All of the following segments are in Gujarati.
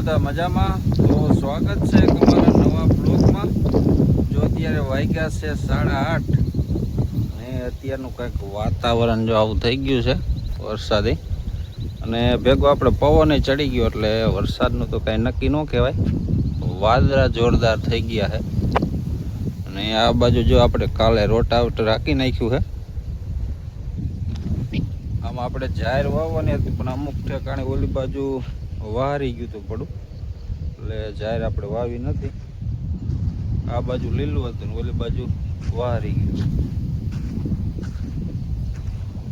બધા મજામાં? તો સ્વાગત છે તમારા નવા બ્લોગમાં. જો અત્યારે વાગ્યા છે 8:30 અને અત્યારનું કંઈક વાતાવરણ જો આવું થઈ ગયું છે વરસાદી, અને ભેગો આપણે પવને ચડી ગયો એટલે વરસાદનું તો કાંઈ નક્કી ન કહેવાય. વાદળા જોરદાર થઈ ગયા છે અને આ બાજુ જો આપણે કાલે રોટાવેટર રાખી નાખ્યું છે. આમાં આપણે જાહેર વાવવાની હતી પણ અમુક ઠેકાણે ઓલી બાજુ વારી ગયું હતું પડું, એટલે જાહેર આપણે વાવી નથી. આ બાજુ લીલું હતું ને ઓલી બાજુ વારી ગયું,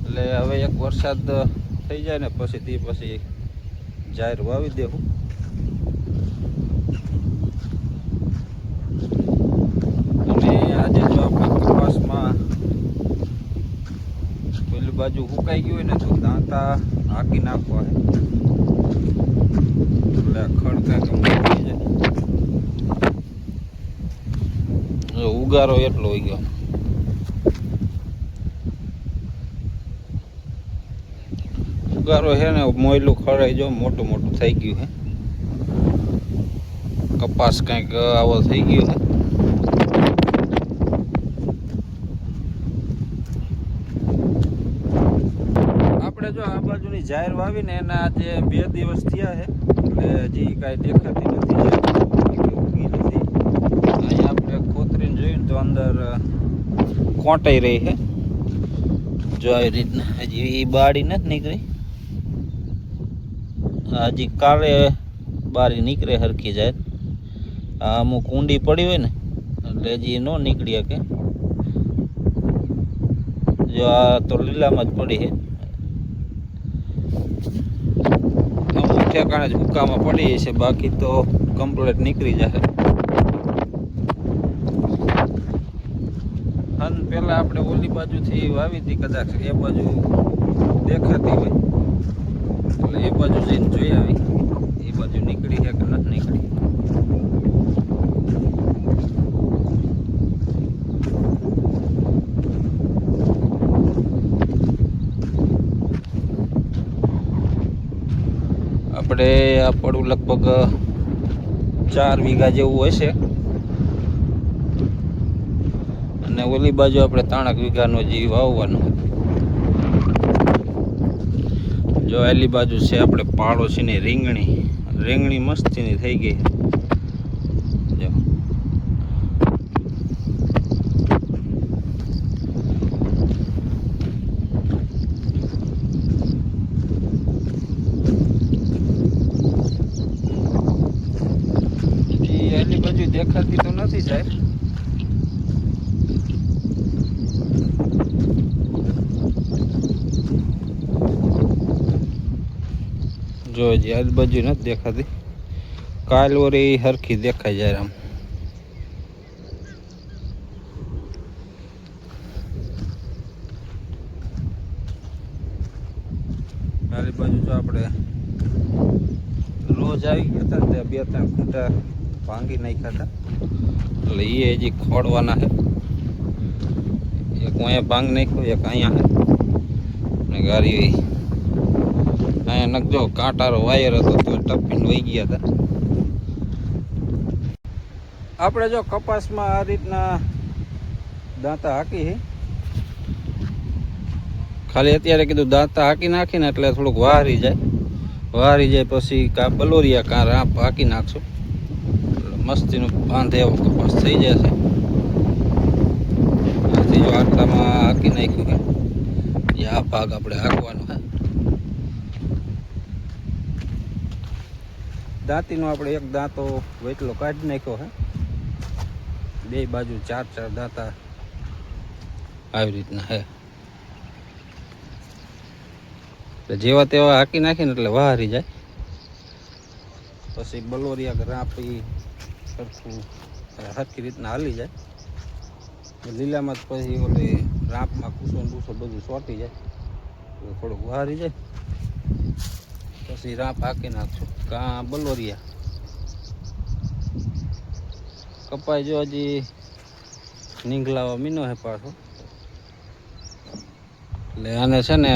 એટલે હવે એક વરસાદ થઈ જાય ને પછી જાહેર વાવી દેવું. અને આજે જો આપણે કપાસમાં પેલી બાજુ સુકાઈ ગયું હોય ને તો દાંતા હાંકી નાખવા છે, એટલે ખડકા કમ થઈ જાય. ઉગારો એટલો હોય ગયો. ઉગારો છે ને મોયલું ખડાઈ જો મોટું મોટું થઈ ગયું છે. કપાસ કંઈક આવો થઈ ગયો છે. આપણે જો આ બાજુની જાહેર વાવીને એના આજે 2 દિવસ થયા છે, એટલે હજી કાંઈ દેખાતી નથી, ઉગી નથી. અહીંયા આપણે કોતરીને જોયું તો અંદર કોટાઈ રહી છે. જો આવી રીતના હજી બાળી નથી નીકળી. હજી કાલે બારી નીકળે હરખી જાય. આ અમુક ઊંડી પડી હોય ને એટલે હજી ન નીકળી શકે. જો આ તો લીલામાં જ પડી છે. અમુક ઠેકાણે જ હુકામાં પડી છે, બાકી તો કમ્પ્લીટ નીકળી જશે. અને પેલા આપણે ઓલી બાજુથી વાવી હતી, કદાચ એ બાજુ દેખાતી હોય એટલે એ બાજુ જઈને જોઈ આવી એ બાજુ નીકળી છે કે નથી નીકળી. આપણે આ પડવું લગભગ 4 વીઘા જેવું હશે, અને ઓલી બાજુ આપણે 3 વીઘાનો જે વાવવાનું. જો આલી બાજુ છે આપણે પાડોશીની રીંગણી મસ્તીની થઈ ગઈ. જો આલી બાજુ દેખાતી તો નથી સાહેબ. જો હજી આજુબાજુ નથી દેખાતી. કાલ વળી હરખી દેખાય જાય આમ. આલી બાજુ જો આપણે રોજ આવી ગયા હતા ત્યાં 2-3 ખૂંટા ભાંગી નાખ્યા હતા, એટલે એ હજી ખોડવાના છે. એક અહીંયા ભાંગ નાખ્યો, એક અહીંયા છે, અને ગાડી અહીંયા નખજો કાંટારો વાયર હતો તો ટપીને વહી ગયા હતા. આપણે જો કપાસમાં આ રીતના દાંતા હાકી છે. ખાલી અત્યારે કીધું દાંતા હાકી નાખીને એટલે થોડુંક વારી જાય પછી કાં બલોરિયા કાં રાપ હાકી નાખશું એટલે મસ્તીનું બાંધે એવો કપાસ થઈ જશે. આથી જો આટલામાં હાકી નાખ્યું છે, આ ભાગ આપણે હાંકવાનો છે. દાંતીનો આપણે એક દાંતો વેટલો કાઢી નાખ્યો છે. 2 બાજુ 4 દાંતા આવી રીતના છે. એટલે જેવા તેવા હાકી નાખીને એટલે વારી જાય. પછી બલોરિયા રાપી સરખી રીતના હાલી જાય. લીલામાં પછી ઓલી રાપમાં કૂસો બધું સોટી જાય, થોડુંક વારી જાય. પછી રાપ હાકી નાખશું કાં બલોરિયા. કપાઈ જો હજી નીંગલાવા મીનો હે પાછો, એટલે આને છે ને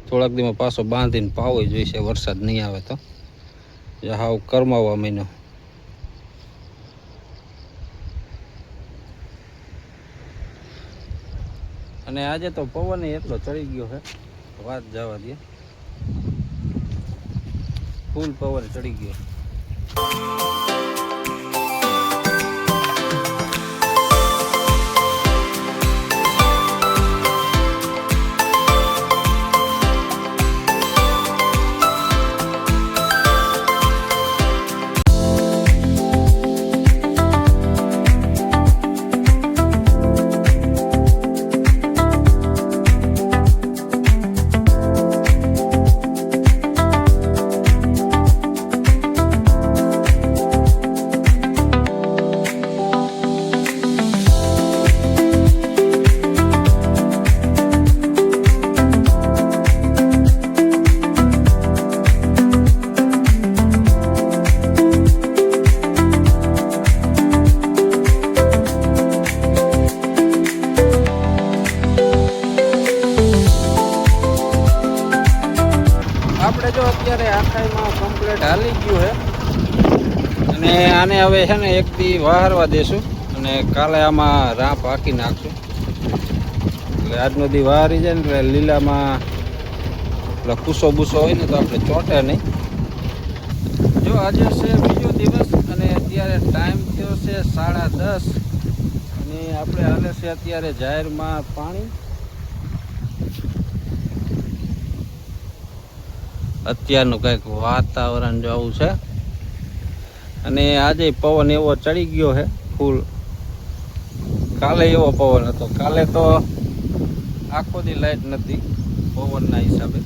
થોડાક દીમાં પાછો બાંધીને પાવો જોઈશે વરસાદ નહીં આવે તો. જે હાવ કરમાવા મહિનો. અને આજે તો પવન એટલો ચડી ગયો છે, વાત જવા દે, ફૂલ પવન ચડી ગયો. આપણે જો અત્યારે આખાઈમાં કમ્પ્લીટ હાલી ગયું છે અને આને હવે છે ને એક દી વહારવા દેશું અને કાલે આમાં રાપ હાંકી નાખશું. એટલે આજનો દી વહારી જાય ને એટલે લીલામાં એટલે કુસો બુસો હોય ને તો આપણે ચોટે નહીં. જો આજે છે બીજો દિવસ અને અત્યારે ટાઈમ થયો છે 10:30 અને આપણે હાલે છે અત્યારે જાહેરમાં પાણી. અત્યારનું કંઈક વાતાવરણ જો આવું છે અને આજે પવન એવો ચડી ગયો છે ફૂલ. કાલે એવો પવન હતો, કાલે તો આખો દી લાઈટ નથી પવનના હિસાબે.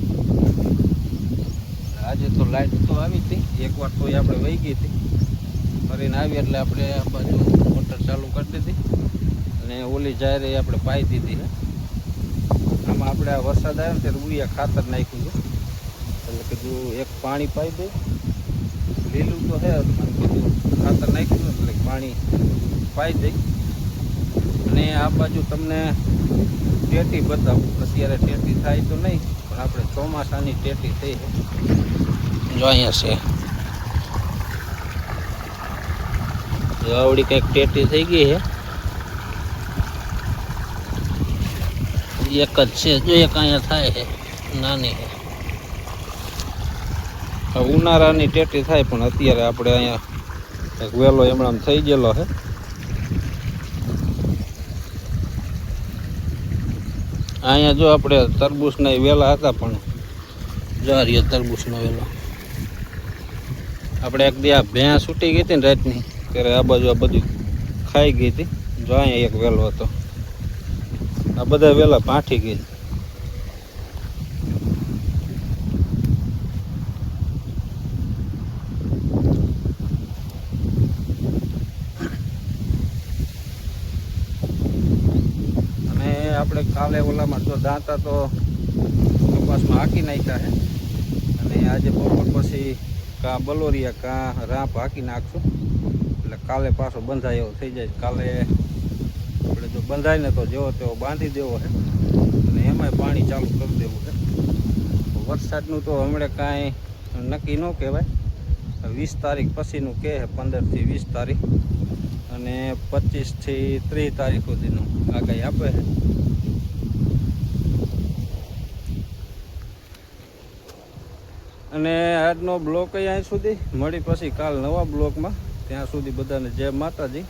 આજે તો લાઈટ તો આવી હતી, એકવાર તો આપણે વહી ગઈ હતી. ફરીને આવી એટલે આપણે આ બાજુ મોટર ચાલુ કરી દીધી અને ઓલી જાહેર આપણે પાઈ દીધી છે. આમાં આપણે આ વરસાદ આવ્યો ને ત્યારે ઉડિયા ખાતર નાખ્યું છે. એટલે કીધું એક પાણી પાઈ દે, લીલું તો છે કીધું ખાતર નાખ્યું એટલે પાણી પાઈ દઈ. અને આ બાજુ તમને ટેટી બતાવું. અત્યારે ટેટી થાય તો નહીં પણ આપણે ચોમાસાની ટેટી થઈ છે. જો અહીંયા છે આવડી કંઈક ટેટી થઈ ગઈ છે. એક જ છે, જો એક અહીંયા થાય છે, નાની છે. ઉનાળાની ટેટી થાય પણ અત્યારે આપણે અહીંયા એક વેલો એમણામ થઈ ગયેલો છે. અહીંયા જો આપણે તરબૂચના વેલા હતા પણ જા રહ્યો તરબૂચનો વેલો. આપણે એક દી આ ભેંસ છૂટી ગઈ હતી ને રાતની ત્યારે આ બાજુ આ બધું ખાઈ ગઈ હતી. જો અહીંયા એક વેલો હતો, આ બધા વેલા પાઠી ગઈ. આપણે કાલે ઓલામાં જો દાંતા તો કપાસમાં હાંકી નાખ્યા છે અને આજે બપોર પછી કાં બલોરિયા કાં રાપ હાંકી નાખશું એટલે કાલે પાછો બંધાય એવો થઈ જાય. કાલે આપણે જો બંધાય ને તો જેવો તેવો બાંધી દેવો છે અને એમાંય પાણી ચાલુ કરી દેવું છે. વરસાદનું તો હમણાં કાંઈ નક્કી ન કહેવાય. 20 તારીખ પછીનું કહે છે, 15 થી 20 તારીખ અને 25 થી 30 તારીખ સુધીનું આગાહી આપે છે. અને આજનો બ્લોક અહીં સુધી મળી, પછી કાલ નવા બ્લોકમાં. ત્યાં સુધી બધાને જય માતાજી.